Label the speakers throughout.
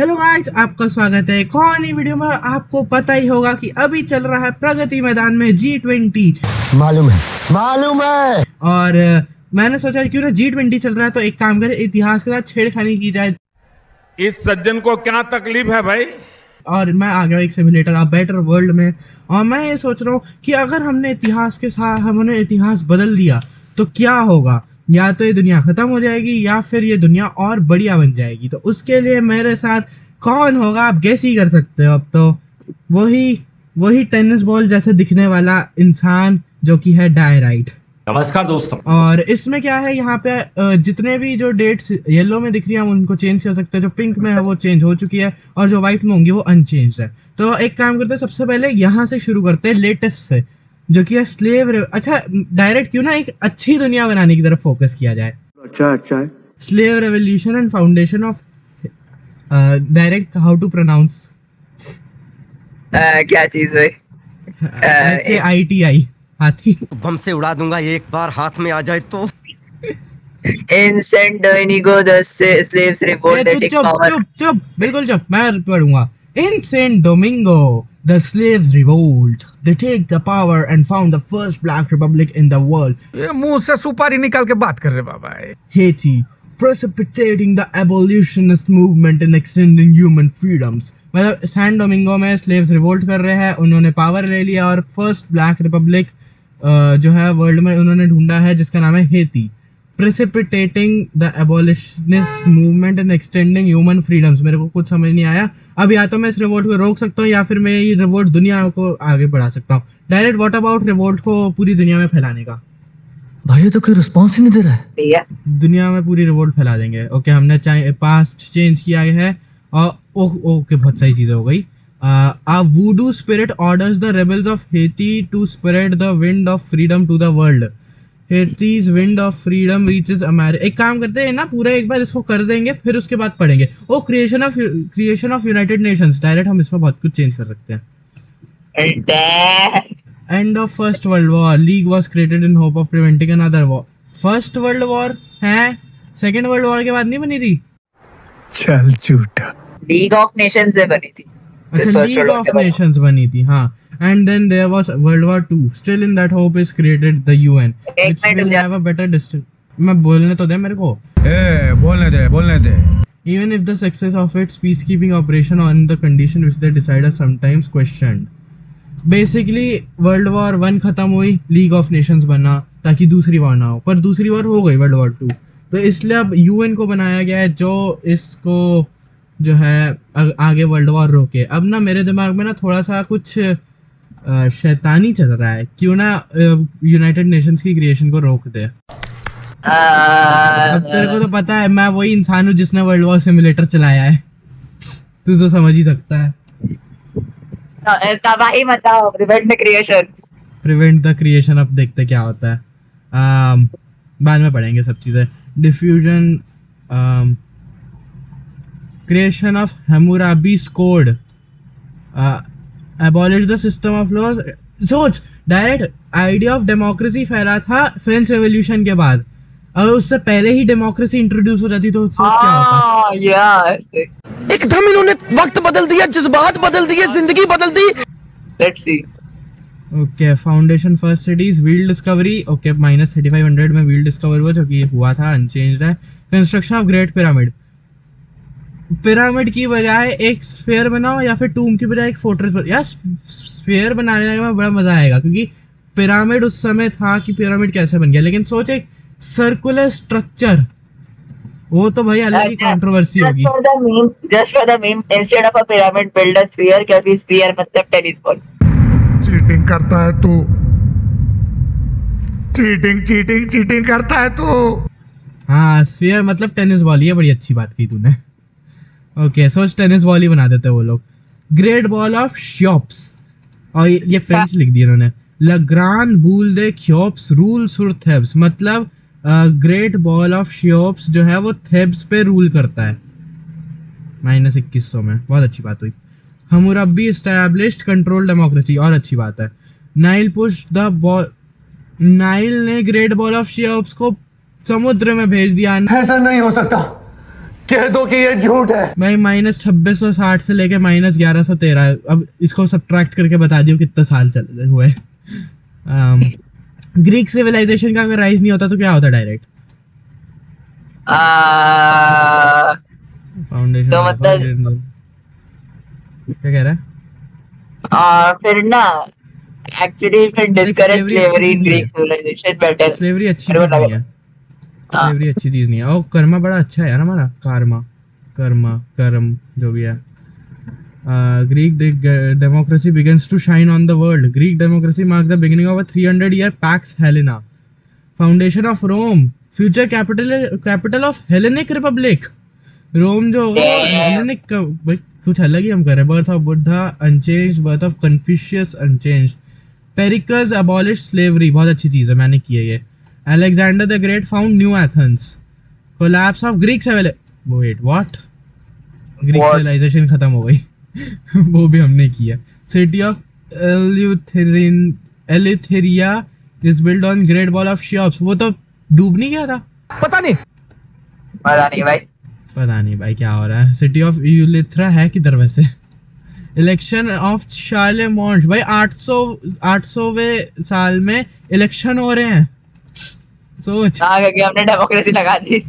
Speaker 1: Hello guys, आपका स्वागत है एक और नई वीडियो में। आपको पता ही होगा कि अभी चल रहा है प्रगति मैदान में G20।
Speaker 2: मालूम है।
Speaker 1: और मैंने सोचा क्यों ना G20 चल रहा है तो एक काम करें, इतिहास के साथ छेड़खानी की जाए।
Speaker 3: इस सज्जन को क्या तकलीफ है भाई?
Speaker 1: और मैं आ गया एक सिमुलेटर अ बेटर वर्ल्ड में, और मैं ये सोच रहा हूँ कि अगर हमने इतिहास के साथ हमने इतिहास बदल दिया तो क्या होगा। या तो ये दुनिया खत्म हो जाएगी या फिर ये दुनिया और बढ़िया बन जाएगी। तो उसके लिए मेरे साथ कौन होगा आप गेस ही कर सकते हो। अब तो वही वही टेनिस बॉल जैसे दिखने वाला इंसान जो कि है डायराइट।
Speaker 2: नमस्कार दोस्तों।
Speaker 1: और इसमें क्या है, यहाँ पे जितने भी जो डेट्स येलो में दिख रही है हम उनको चेंज कर सकते हैं। जो पिंक में है वो चेंज हो चुकी है और जो व्हाइट में होंगी वो अनचेंज है। तो एक काम करते हैं, सबसे पहले यहाँ से शुरू करते हैं लेटेस्ट से, जो कि है स्लेव। अच्छा, डायरेक्ट क्यों ना एक अच्छी दुनिया बनाने की तरफ फोकस किया जाए।
Speaker 2: अच्छा है।
Speaker 1: Slave revolution and foundation of direct how to pronounce
Speaker 4: क्या चीज है?
Speaker 1: HAITI हाथी।
Speaker 2: बम से उड़ा दूंगा एक बार हाथ में आ जाए तो।
Speaker 4: In San Domingo, the slaves revolt
Speaker 1: तू
Speaker 4: that take
Speaker 1: चुप
Speaker 4: power.
Speaker 1: चुप चुप, बिल्कुल चुप, मैं पढ़ूंगा। In Saint Domingo, the slaves revolt. They take the power and found the first black republic in the world.
Speaker 5: ये मुंह से सुपारी निकाल के बात कर रहे बाबा।
Speaker 1: Haiti, precipitating the abolitionist movement and extending human freedoms. मतलब सैन डोमिंगो में स्लेव्स रिवोल्ट कर रहे हैं, उन्होंने पावर ले लिया और फर्स्ट ब्लैक रिपब्लिक जो है वर्ल्ड में उन्होंने ढूंढा है, जिसका नाम है हेती। Precipitating the abolitionist movement and extending human freedoms. मेरे को कुछ समझ नहीं आया। अब या तो मैं इस रिवोल्ट को रोक सकता हूँ या फिर मैं ये रिवोल्ट दुनिया को आगे बढ़ा सकता हूँ। डायरेक्ट व्हाट अबाउट रिवोल्ट को पूरी दुनिया में फैलाने का?
Speaker 5: भाई तो कोई रिस्पॉन्स ही नहीं दे रहा है।
Speaker 4: भैया
Speaker 1: दुनिया में पूरी रिवोल्ट फैला देंगे। ओके, हमने पास्ट चेंज किया है और ओके बहुत सारी चीजें हो गई। A voodoo spirit orders the rebels of Haiti to spread the wind of freedom to the world. Haiti's wind of freedom reaches America। एक काम करते हैं ना, पूरा एक बार इसको कर देंगे फिर उसके बाद पढ़ेंगे। ओ creation of United Nations. Direct हम इसमें बहुत कुछ चेंज कर सकते हैं। End of First World War. League was created in hope of preventing another war. First World War है, Second World War के बाद नहीं बनी थी।
Speaker 5: चल झूठा।
Speaker 4: लीग ऑफ नेशंस से बनी थी।
Speaker 1: अच्छा, लीग ऑफ नेशंस बनी थी, हाँ। And then there was world war 2। Still in that hope is created the UN which will have a better distance. मैं बोलने तो दे मेरे को।
Speaker 5: बोलने दे।
Speaker 1: Even if the success of its peacekeeping operation on the condition which they decide are sometimes questioned. Basically world war 1 खत्म हुई, लीग ऑफ नेशंस बना ताकि दूसरी वॉर ना हो, पर दूसरी वॉर हो गई वर्ल्ड वॉर 2। तो इसलिए अब UN को बनाया गया है जो इसको जो है आगे वर्ल्ड वॉर रोके। अब ना मेरे दिमाग में ना थोड़ा सा कुछ शैतानी चल रहा है, क्यों ना यूनाइटेड नेशंस की क्रिएशन को रोक दे। अब तेरे को तो पता है मैं वही इंसान हूँ जिसने वर्ल्ड वॉर सिमुलेटर चलाया है, तू तो समझ ही सकता है।
Speaker 4: तबाही मचाओ, प्रिवेंट
Speaker 1: द क्रिएशन। अब देखते क्या होता है, बाद में पढ़ेंगे सब चीजें। Diffusion, creation of Hammurabi's code, abolish the system of laws। सोच, डायरेक्ट आइडिया ऑफ डेमोक्रेसी फैला था फ्रेंच रेवोल्यूशन के बाद, और उससे पहले ही डेमोक्रेसी इंट्रोड्यूस हो जाती तो सोच क्या होता।
Speaker 4: यार
Speaker 2: एकदम इन्होंने वक्त बदल दिया, जज्बात बदल दिए, जिंदगी बदल दी।
Speaker 4: Let's see.
Speaker 1: Okay, foundation first cities, wheel discovery. Okay, -3500 में व्हील डिस्कवर हुआ जो कि हुआ था, अनचेंज्ड है। Construction of great pyramid. Pyramid की बजाय एक स्फीयर बनाओ या फिर टूम की बजाय एक फोर्ट्रेस बनाओ। यार स्फीयर बनाने में बड़ा मजा आएगा, क्योंकि पिरामिड उस समय था कि पिरामिड कैसे बन गया, लेकिन सोच एक सर्कुलर स्ट्रक्चर, वो तो भाई अलग ही कंट्रोवर्सी होगी।
Speaker 4: Just for the meme, instead of a pyramid, build a sphere, क्योंकि sphere मतलब टेनिस बॉल।
Speaker 5: चीटिंग करता है तू। चीटिंग करता है तू।
Speaker 1: हाँ, स्फीयर मतलब टेनिस बॉल, ये बड़ी अच्छी बात की तूने। ओके, सोच टेनिस बॉल ही बना देते वो लोग। ग्रेट बॉल ऑफ ख्योप्स, और ये फ्रेंच लिख दिया इन्होंने। लग्रान बूल दे ख्योप्स रूल सुर थेब्स। मतलब ग्रेट बॉल ऑफ ख्योप्स जो है वो थेब्स पे रूल करता है। -2100 में, बहुत अच्छी बात हुई। हम्मुराबी एस्टैब्लिश्ड कंट्रोल डेमोक्रेसी, और अच्छी बात है। Nile push the ball, Nile ने ग्रेट बॉल ऑफ ख्योप्स को समुद्र में भेज दिया।
Speaker 2: ऐसा नहीं हो सकता, कह दो कि ये झूठ है।
Speaker 1: भाई -2660 से लेके -1113, अब इसको सब्ट्रैक्ट करके बता दियो कितने साल चले हुए। ग्रीक सिविलाइजेशन का अगर राइज नहीं होता तो क्या होता डायरेक्ट? फाउंडेशन
Speaker 4: तो मतलब
Speaker 1: क्या कह रहा है?
Speaker 4: फिर ना एक्चुअली फिर डिस्करेज
Speaker 1: slavery अच्छी
Speaker 4: स्लेवरी
Speaker 1: चीज नहीं
Speaker 4: ग्रीक
Speaker 1: है।
Speaker 4: Civilisation better.
Speaker 1: स्लेवरी अच्छी चीज नहीं है। स्लेवरी अच्छी चीज नहीं है। और कर्मा बड़ा अच्छा है यार हमारा। कर्म जो भी है। Greek democracy begins to shine on the world. Greek democracy marks the beginning of a 300-year Pax Helena. Foundation of Rome. Future capital of Hellenic Republic. रोम जो होगा हेलेनिक का भाई कुछ अलग ही हम कर रहे हैं। Birth of Buddha unchanged, birth of Confucius unchanged, Pericles abolish slavery, बहुत अच्छी चीज है, मैंने की है ये। Alexander the great found new Athens, collapse of Greek wait what, Greek civilization खत्म हो गई वो भी हमने किया। City of Eleutheria is build on great wall of Cheops, वो तो डूब नहीं गया था?
Speaker 2: पता नहीं
Speaker 1: पता नहीं भाई क्या हो रहा है। सिटी ऑफ यूलिथ्रा है किधर वैसे? इलेक्शन ऑफ शार्लेमोंट, भाई 800वें साल में इलेक्शन हो रहे हैं, सोच।
Speaker 4: क्योंकि हमने डेमोक्रेसी लगा दी।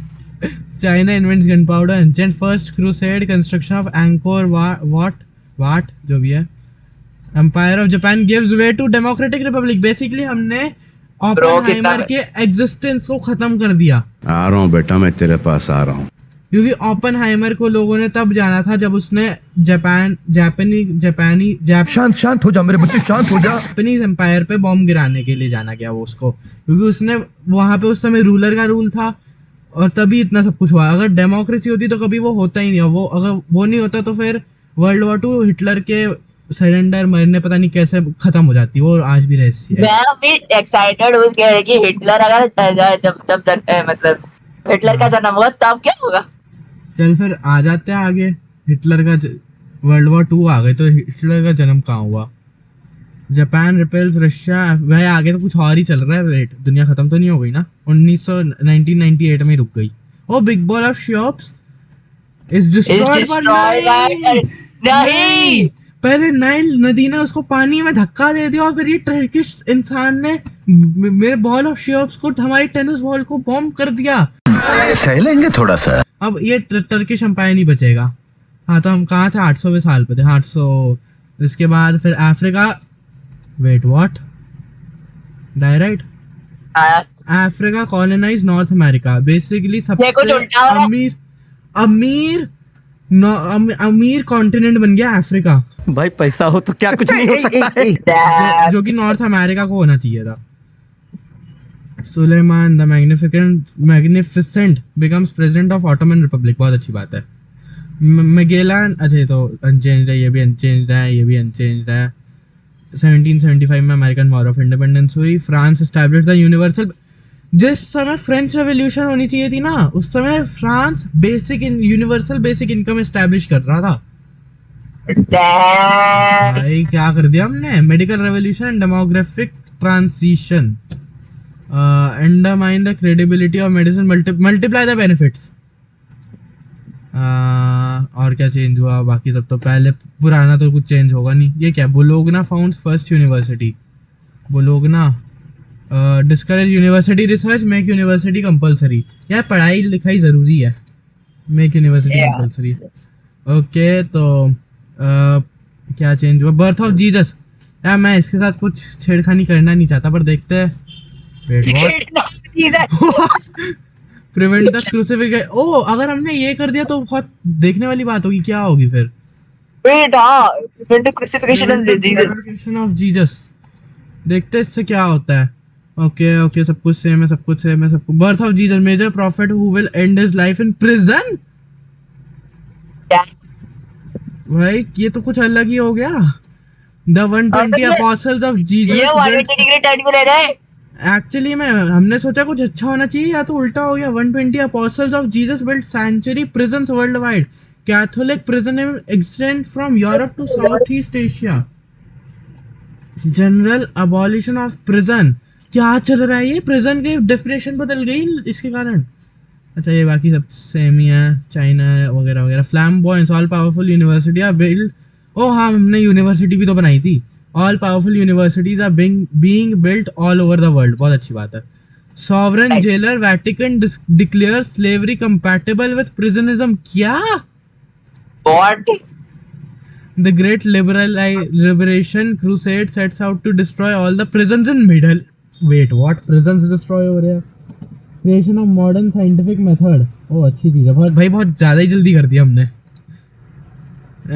Speaker 1: China invents gunpowder, ancient first crusade, construction of Angkor Wat जो भी है। Empire of Japan gives way to democratic republic. Basically हमने ओपेनहाइमर के एग्जिस्टेंस को खत्म कर दिया।
Speaker 6: आ रहा हूँ बेटा, मैं तेरे पास आ रहा हूँ।
Speaker 1: क्योंकि ओपेनहाइमर को लोगों ने तब जाना था जब उसने
Speaker 5: शांत हो जा मेरे बच्चे, शांत हो जा।
Speaker 1: जापानीज एम्पायर पे बॉम्ब गिराने के लिए जाना गया वो उसको, क्योंकि उसने वहां पे उस समय रूलर का रूल था और तभी इतना सब कुछ हुआ। अगर डेमोक्रेसी होती तो कभी वो होता ही नहीं। वो अगर वो नहीं होता तो फिर वर्ल्ड वॉर 2 हिटलर के सरेंडर मरने पता नहीं कैसे खत्म हो जाती, वो आज भी रहस्य है।
Speaker 4: मैं अभी एक्साइटेड हूँ कि हिटलर अगर मतलब हिटलर का जन्म हुआ तब क्या होगा।
Speaker 1: चल फिर आ जाते हैं आगे। हिटलर का वर्ल्ड वॉर 2 आ गए तो हिटलर का जन्म कहाँ हुआ? जापान रिपेल्स रशिया, वह आगे तो कुछ और ही चल रहा है। वेट, दुनिया खत्म तो नहीं हो गई ना? 1998 में रुक गई। Oh big ball of Cheops is destroyed by नहीं। पहले नाइल नदी ने उसको पानी में धक्का दे दिया और फिर ये टर्किश इंसान ने मेरे बॉल ऑफ शियोप्स को, हमारी टेनिस बॉल को बॉम्ब कर दिया।
Speaker 2: सह लेंगे थोड़ा सा।
Speaker 1: अब ये टर्किश एम्पायर नहीं बचेगा। हाँ तो हम कहाँ थे? 800वें साल पे थे। 800 इसके बाद फिर Africa, wait what, direct Africa colonize North America. Basically सबसे अमीर कॉन्टिनेंट बन गया अफ्रीका।
Speaker 2: भाई पैसा हो तो क्या कुछ नहीं हो सकता है।
Speaker 1: जो कि नॉर्थ अमेरिका को होना चाहिए था। Suleiman the Magnificent becomes president of Ottoman republic, बहुत अच्छी बात है। मैगेलन, अच्छा तो अनचेंज्ड है, ये भी अनचेंज्ड है, ये भी अनचेंज्ड है। 1775 में अमेरिकन वॉर ऑफ इंडिपेंडेंस हुई। फ्रांस एस्टैब्लिश्ड द यूनिवर्सल, जिस समय फ्रेंच रेवोल्यूशन होनी चाहिए थी ना, उस समय France universal basic income establish कर रहा था। भाई क्या कर दिया हमने? Medical revolution and demographic transition, undermine the credibility of medicine, multiply the benefits. और क्या चेंज हुआ? बाकी सब तो पहले पुराना तो कुछ चेंज होगा नहीं। ये क्या? Bologna founts first university. Bologna discourage university research, make university compulsory. यार पढ़ाई लिखाई जरूरी है, मेक यूनिवर्सिटी कंपलसरी। ओके तो क्या चेंज हुआ? Birth of Jesus. यार मैं इसके साथ कुछ छेड़खानी करना नहीं चाहता पर देखते हैं। Prevent the crucifixion. ओ अगर हमने ये कर दिया तो बहुत देखने वाली बात होगी। क्या होगी फिर? Crucifixion of Jesus. देखते इससे क्या होता है। ओके सब कुछ सेम है, सब कुछ सेम है, सब कुछ। Birth of Jesus, major prophet who will end his life in prison. भाई ये तो कुछ अलग ही हो गया। The 120 apostles of Jesus। Actually में हमने सोचा कुछ अच्छा होना चाहिए, या तो उल्टा हो गया। 120 apostles of Jesus built sanctuary prisons worldwide. Catholic prison extend from Europe to Southeast Asia. General abolition of prison। क्या चल रहा है ये? प्रिजन की डेफिनेशन बदल गई इसके कारण। अच्छा ये बाकी सब सेम ही है, चाइना वगैरह वगैरह। Flamboyance all powerful university are build, ओ हाँ हमने यूनिवर्सिटी भी तो बनाई थी। All powerful universities are being built all over the world, बहुत अच्छी बात है। Sovereign
Speaker 4: Nice.
Speaker 1: Jailer Vatican declare slavery compatible with prisonism, क्या?
Speaker 4: What?
Speaker 1: The Great Liberation Crusade sets out to destroy all the prisons in Middle. Wait, what? Prisons destroy हो रहे हैं? Creation of modern scientific method. ओ अच्छी चीज़ है, बहुत भाई बहुत ज़्यादा ही जल्दी कर दिया हमने।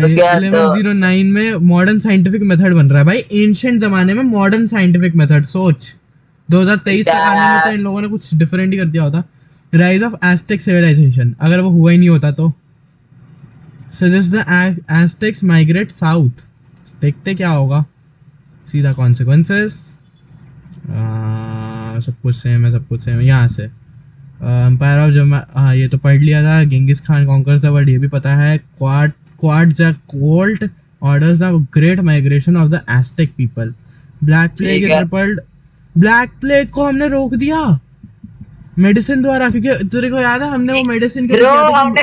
Speaker 4: उसके बाद तो
Speaker 1: 1109 में मॉडर्न साइंटिफिक मेथड बन रहा है भाई, एंशिएंट जमाने में मॉडर्न साइंटिफिक मेथड, सोच 2023 तक आने में तो इन लोगों ने कुछ डिफरेंट ही कर दिया होता। राइज ऑफ एस्टेक सिविलाइजेशन, अगर वो हुआ ही नहीं होता तो। Suggest the Aztecs migrate south, देखते क्या होगा, सीधा कॉन्सिक्वेंसेस। सब कुछ सेम है, सब कुछ सेम है। यहाँ से एम्पायर ऑफ जमा, हाँ ये तो पढ़ लिया था। Genghis Khan conquers the world, ये भी पता है। Quad orders the great migration of the Aztec people. Black plague is repelled. Black plague को हमने रोक दिया मेडिसिन द्वारा, क्योंकि तेरे को याद है हमने वो मेडिसिन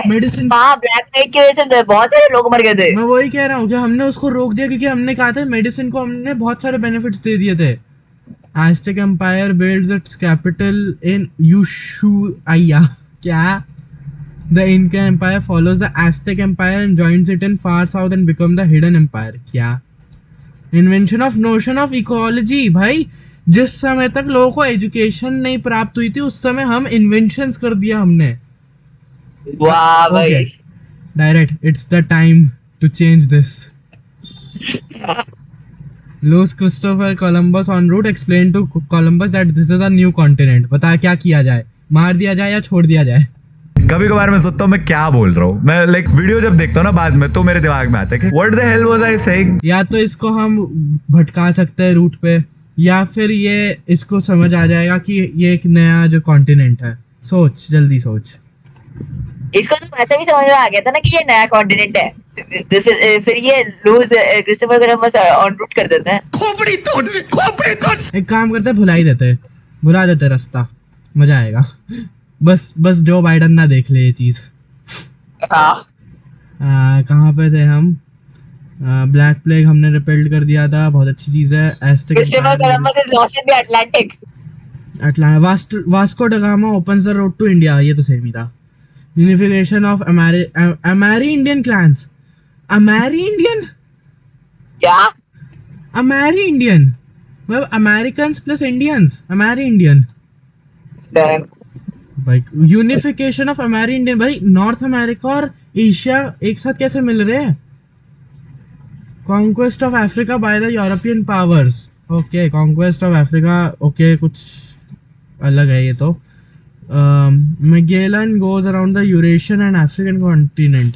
Speaker 1: मेडिसिन,
Speaker 4: हाँ ब्लैक प्लेग की वजह से बहुत सारे लोग मर गए थे।
Speaker 1: मैं वही कह रहा हूँ कि हमने उसको रोक दिया क्योंकि हमने कहा था मेडिसिन को हमने बहुत सारे बेनिफिट्स दे दिए थे। Aztec Empire builds its capital in Ushuaia. क्या? The Inca Empire follows the Aztec Empire and joins it in far south and become the Hidden Empire. क्या? Invention of notion of ecology. भाई जिस समय तक लोगों को एजुकेशन नहीं प्राप्त हुई थी उस समय हम इन्वेंशंस कर दिया हमने।
Speaker 4: वाह भाई।
Speaker 1: Direct it's the time to change this. Lose Christopher Columbus on route explain to Columbus that this is a new continent. बता क्या किया जाए, मार दिया जाए या छोड़ दिया जाए?
Speaker 7: कभी कभार मैं सोचता हूँ मैं क्या बोल रहा हूँ, मैं लाइक वीडियो जब देखता हूँ ना बाद में तो मेरे दिमाग में आता है कि what the hell was I saying.
Speaker 1: या तो इसको हम भटका सकते हैं रूट पे, या फिर ये इसको समझ आ जाएगा कि ये एक नया जो कॉन्टिनेंट है। सोच, जल्दी सोच।
Speaker 4: इसको तो वैसे भी समझ में आ गया था ना कि ये नया कॉन्टिनेंट है, तो फिर ये lose Christopher Columbus on route कर देते हैं।
Speaker 2: खोपड़ी तोड़, खोपड़ी तोड़।
Speaker 1: एक काम करते हैं, भुला देते रास्ता, मजा आएगा। बस जो बाइडन ना देख ले ये चीज।
Speaker 4: हाँ
Speaker 1: कहाँ पे थे हम? ब्लैक प्लेग हमने रिपेल्ड कर दिया था, बहुत अच्छी चीज है। Aztec
Speaker 4: Christopher Columbus is lost in the Atlantic.
Speaker 1: Vasco da Gama opens the road to India, ये तो सेम ही था। Unification of Amerindian clans. Amerindian?
Speaker 4: क्या?
Speaker 1: अमेरी इंडियन मतलब Americans plus Indians, Amerindian भाई। Unification of Amerindian, भाई North America और Asia एक साथ कैसे मिल रहे हैं? Conquest of Africa by the European powers. Okay, conquest of Africa, okay कुछ अलग है ये तो। Magellan goes around the Eurasian and African continent,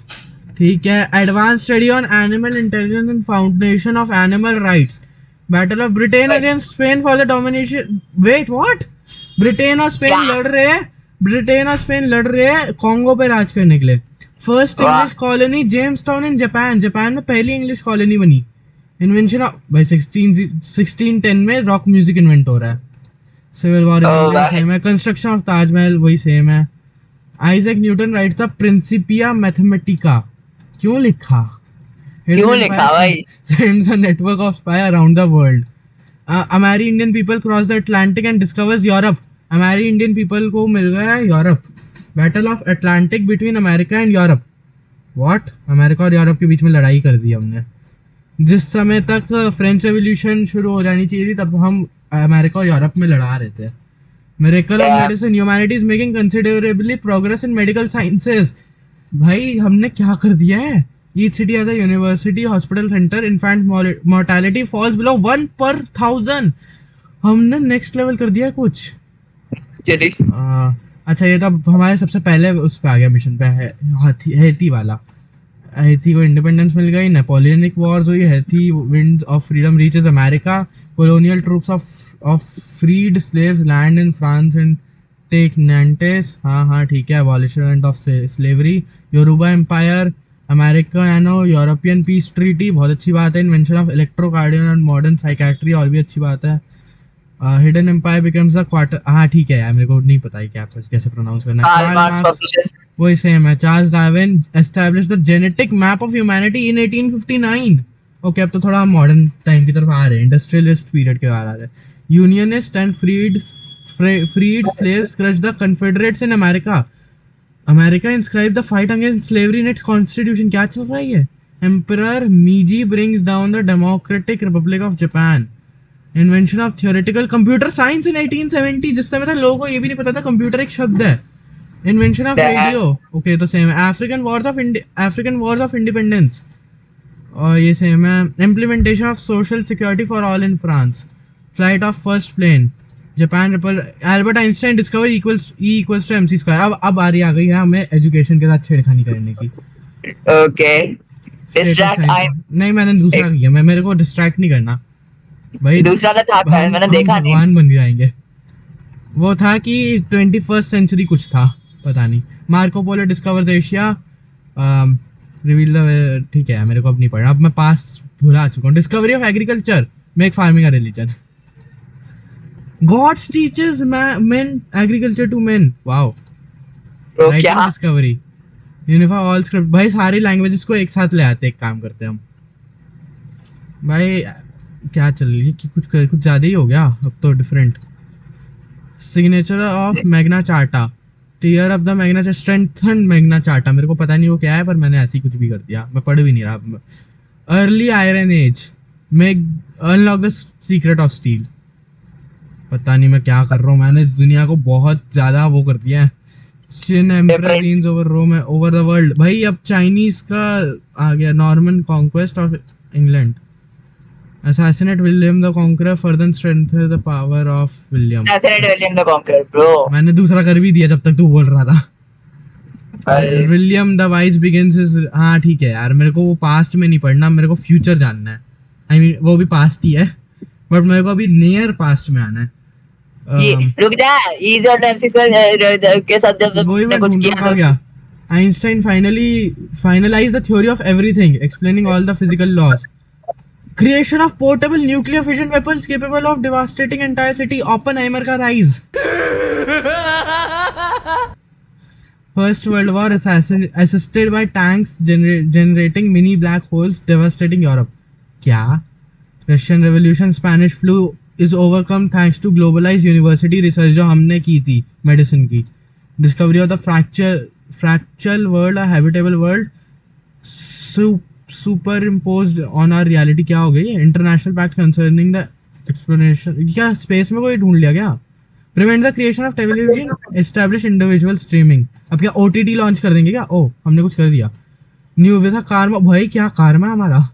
Speaker 1: ठीक है। Advance study on animal intelligence and foundation of animal rights. Battle of Britain against Spain for the domination. Wait what? Britain और Spain लड़ रहे हैं कॉन्गो पे राज करने के लिए। First English colony Jamestown in Japan, Japan में पहली इंग्लिश कॉलोनी बनी। इन्वेंशन ऑफ भाई 1610 में रॉक म्यूजिक इन्वेंट हो रहा है। सिविल वॉर सेम है। कंस्ट्रक्शन ऑफ ताजमहल वही सेम है। Isaac Newton rights the Principia Mathematica. क्यों लिखा भाई? Sends a network of spy around the world. Amery Indian people cross the Atlantic and discovers Europe. Amery Indian people को मिल गया है Europe. Battle of Atlantic between America and Europe. What? America और Europe के बीच में लड़ाई कर दी हमने। जिस समय तक फ्रेंच रेवोल्यूशन शुरू हो जानी चाहिए थी तब हम अमेरिका और यूरोप में लड़ा रहे थे। Miracle of medicine, humanity is making considerably progress in medical sciences. भाई हमने क्या कर दिया है? Each city has a university, hospital center, infant mortality falls below 1 per 1000। हमने नेक्स्ट लेवल कर दिया कुछ। अच्छा ये तो हमारे सबसे पहले उस पे आ गया मिशन पे है, हैती वाला। हैती को इंडिपेंडेंस मिल गई, नेपोलियनिक वॉर्स हुई, Haiti wind of freedom reaches America, colonial troops of freed slaves land in France and take Nantes। हाँ ठीक है। abolition of slavery, Yoruba empire, America एनो यूरोपियन पीस ट्रीटी, बहुत अच्छी बात है। Invention of electrocardio and modern psychiatry, और भी अच्छी बात है। Hidden empire becomes the quarter, हाँ ठीक है यार, मेरे को नहीं पता है क्या कैसे प्रोनाउंस करना है.
Speaker 4: Karl Marx publishes.
Speaker 1: वही सेम है. Charles Darwin established the genetic map of humanity in 1859. Okay, अब तो थोड़ा मॉडर्न टाइम की तरफ आ रहे हैं, इंडस्ट्रियलिस्ट पीरियड के बाद आ रहे हैं. Unionist and freed slaves crushed the Confederates in America. America inscribed the fight against slavery in its constitution. क्या चल रहा है ये? Emperor Meiji brings down the Democratic Republic of Japan. Invention of theoretical computer science in 1870. जिस समय तक लोगों को ये भी नहीं पता था कंप्यूटर एक शब्द है. Invention of radio. Okay, तो सेम है. African Wars of Independence. और ये सेम है. Implementation of social security for all in France. Flight of first plane. Japan Albert Einstein discover E = MC². अब आ गई है हमें एजुकेशन के साथ छेड़खानी करने की.
Speaker 4: Okay. Distract.
Speaker 1: नहीं, मैंने दूसरा किया. मेरे को डिस्ट्रैक्ट नहीं करना भाई.
Speaker 4: दूसरा का था, मैंने देखा नहीं.
Speaker 1: भगवान बन जाएंगे. वो था कि 21st सेंचुरी कुछ था, पता नहीं. Marco Polo discovers Asia. Reveal the, ठीक है मेरे को अब नहीं पढ़ना, अब मैं पास भुला चुका हूँ. Discovery of agriculture, make farming a religion. God teaches men agriculture to men. Wow.
Speaker 4: तो
Speaker 1: Writing
Speaker 4: क्या?
Speaker 1: discovery. Unify all script. भाई सारी लैंग्वेजेस को एक साथ ले आते, एक काम करते हम. भाई क्या चल रही है कि कुछ ज्यादा ही हो गया अब तो. Different signature of Magna Carta. Tear of the Magna Carta, strengthen Magna Carta. मेरे को पता नहीं वो क्या है, पर मैंने ऐसे ही कुछ भी कर दिया, मैं पढ़ भी नहीं रहा. Early Iron Age, make unlock the secret of steel. पता नहीं मैं क्या कर रहा हूँ, मैंने इस दुनिया को बहुत ज्यादा वो कर दिया है. Chin emperor reigns over Rome, over the world. भाई अब चाइनीज का आ गया. Norman conquest of England. Assassinate William the Conqueror, further strengthen the power of William.
Speaker 4: Assassinate William the Conqueror, bro.
Speaker 1: मैंने दूसरा कर भी दिया जब तक तू बोल रहा था. William the vice begins his, हाँ ठीक है यार, मेरे को वो पास्ट में नहीं पढ़ना, मेरे को फ्यूचर जानना है. आई मीन वो भी पास्ट ही है, बट मेरे को अभी नियर पास्ट में आना है.
Speaker 4: रुक जा, easy और MC के साथ जब
Speaker 1: वही मैं
Speaker 4: कुछ
Speaker 1: ढूंढ
Speaker 4: किया
Speaker 1: रहा गया. Einstein finalized the theory of everything, explaining all the physical laws. Creation of portable nuclear fission weapons capable of devastating entire city. Oppenheimer का rise. First World War assisted by tanks generating mini black holes devastating Europe. क्या? Russian Revolution, Spanish flu is overcome thanks to globalized university research जो हमने की थी medicine की. Discovery of the fractal world, a habitable world superimposed on our reality. क्या हो गई है? International pact concerning the exploration. क्या स्पेस में कोई ढूंढ लिया क्या? Prevent the creation of television, establish individual streaming. अब क्या OTT लॉन्च कर देंगे क्या? ओ हमने कुछ कर दिया. न्यू वे था कारमा. भाई क्या कारमा है हमारा,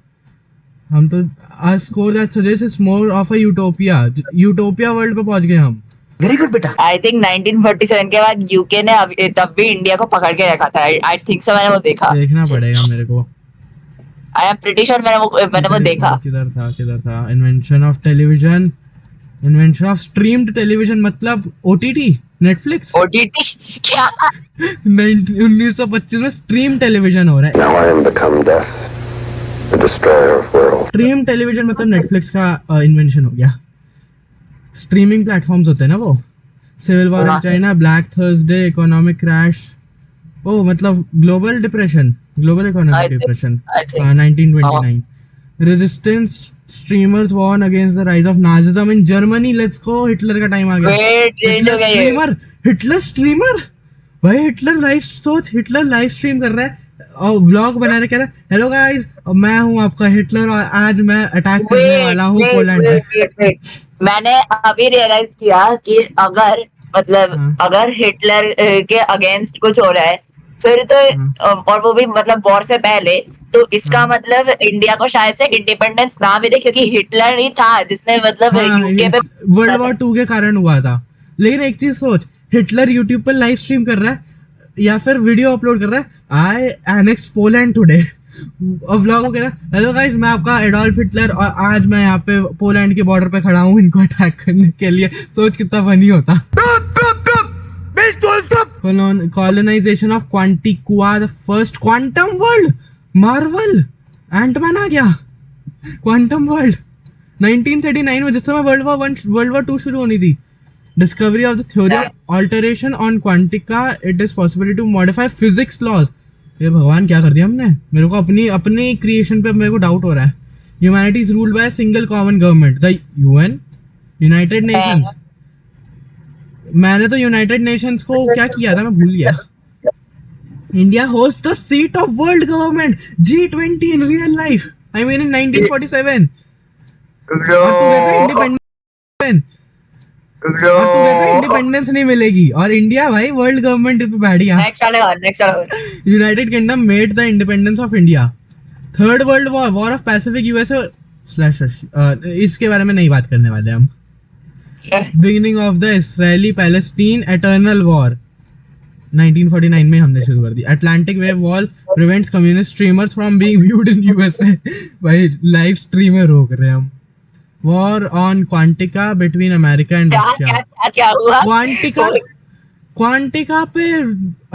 Speaker 1: हम तो आज score that suggest more of a utopia world पे पहुंच गए हम.
Speaker 2: वेरी गुड बेटा.
Speaker 4: I think 1947 के बाद यूके ने तब भी इंडिया को पकड़ के रखा था. I think so, मैंने वो देखा.
Speaker 1: देखना पड़ेगा मेरे को.
Speaker 4: I am pretty sure मैंने वो देखा.
Speaker 1: किधर था? Invention of television, invention of streamed television, मतलब OTT, नेटफ्लिक्स.
Speaker 4: OTT क्या?
Speaker 1: 1925 में स्ट्रीम टेलीविजन हो रहा है.
Speaker 8: Now I am become death, the destroyer of worlds.
Speaker 1: Stream television मतलब नेटफ्लिक्स का इन्वेंशन हो गया. स्ट्रीमिंग प्लेटफॉर्म्स होते हैं ना वो. Civil war in China, Black Thursday, economic crash. ओ मतलब global economic depression 1929. Resistance streamers won against the rise of Nazism in Germany. Let's go, Hitler का टाइम आ गया. हिटलर स्ट्रीमर भाई, हिटलर लाइव स्ट्रीम कर रहा है और व्लॉग बना रहे, कह रहा है हेलो गाइस मैं हूं आपका हिटलर और आज मैं अटैक करने वाला हूं पोलैंड पे.
Speaker 4: मैंने अभी रियलाइज किया कि अगर हिटलर के अगेंस्ट कुछ हो रहा है फिर तो और वो भी मतलब वॉर से पहले, तो इसका मतलब इंडिया को शायद से इंडिपेंडेंस ना मिले क्योंकि हिटलर ही था जिसने मतलब यूके पे
Speaker 1: वर्ल्ड वॉर 2 के कारण हुआ था. लेकिन एक चीज सोच, हिटलर यूट्यूब पर लाइव स्ट्रीम कर रहा है या फिर वीडियो अपलोड कर रहा है, आई एनेक्स पोलैंड टुडे, और व्लॉग कह रहा है हेलो गाइस मैं आपका एडोल्फ हिटलर और आज मैं यहाँ पे पोलैंड के बॉर्डर पे खड़ा हूँ इनको अटैक करने के लिए. सोच कितना फनी होता. Colonisation of Quanticua, the first quantum world. Marvel, Ant Man आ गया. क्वांटम वर्ल्ड 1939 में, जिस समय वर्ल्ड वॉर 2 शुरू होनी थी, discovery of the theory of alteration on Quantica, it is possibility to modify physics laws. ये भगवान क्या कर दिया हमने, मेरे को अपनी क्रिएशन पे मेरे को डाउट हो रहा है। Humanity is ruled by single common government, the UN, United Nations. मैंने तो यूनाइटेड नेशंस को क्या किया था, मैं भूल गया। India host the seat of world government G20 in real life, I mean in 1947। और तू कहता है इंडिपेंडेंस नहीं मिलेगी, और इंडिया भाई वर्ल्ड गवर्नमेंट पे बैठ गया।
Speaker 4: Next
Speaker 1: United Kingdom made the independence of India. Third world war, war of Pacific USA / इसके बारे में नहीं बात करने वाले हम। Beginning of the Israeli Palestine eternal war 1949 में हमने शुरू कर दी। Atlantic wave wall prevents communist streamers from being viewed in USA. भाई लाइव स्ट्रीम में रोक रहे हैं हम। War on Quantica between America and Russia.
Speaker 4: क्या हुआ?
Speaker 1: क्वांटिका पे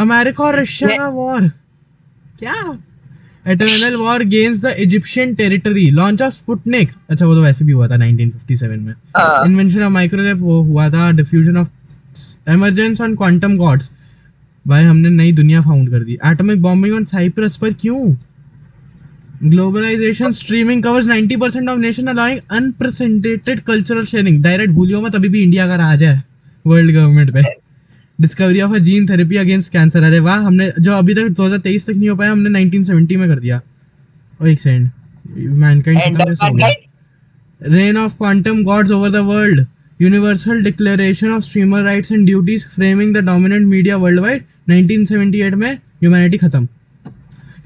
Speaker 1: अमेरिका और रशिया का वॉर क्या? Eternal war against the Egyptian territory, launch of Sputnik, अच्छा वो तो वैसे भी हुआ था 1957 में। इन्वेंशन ऑफ माइक्रोवेव वो हुआ था। Diffusion of emergence on quantum gods, भाई हमने नई दुनिया फाउंड कर दी। एटॉमिक बॉम्बिंग ऑन साइप्रस पर क्यों? Globalisation streaming covers 90% of nation allowing unprecedented cultural sharing. Direct भूलियो मत, अभी भी इंडिया का राज है वर्ल्ड गवर्नमेंट पे। Discovery of a gene therapy against cancer, अरे वाह, हमने जो अभी तक 2023 तक नहीं हो पाया, हमने 1970 में कर दिया। ओ एक सेकंड, मैनकाइंड खत्म कैसे हो गया? Reign of quantum gods over the world, universal declaration of streamer rights and duties framing the dominant media world wide 1978 में ह्यूमैनिटी खत्म।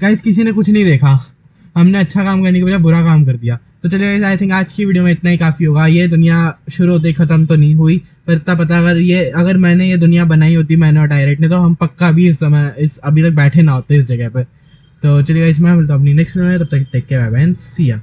Speaker 1: गाइस किसी ने कुछ नहीं देखा, हमने अच्छा काम करने के बजाय बुरा काम कर दिया। तो चलिए आई थिंक आज की वीडियो में इतना ही काफ़ी होगा। ये दुनिया शुरू होते ख़त्म तो नहीं हुई, पर इतना पता अगर मैंने ये दुनिया बनाई होती, मैंने और डायरेक्ट ने, तो हम पक्का भी इस अभी तक बैठे ना होते इस जगह पे। तो चलिए इसमें मिलता हूँ अपनी नेक्स्ट वीडियो में, तब तक take care, bye bye and see या।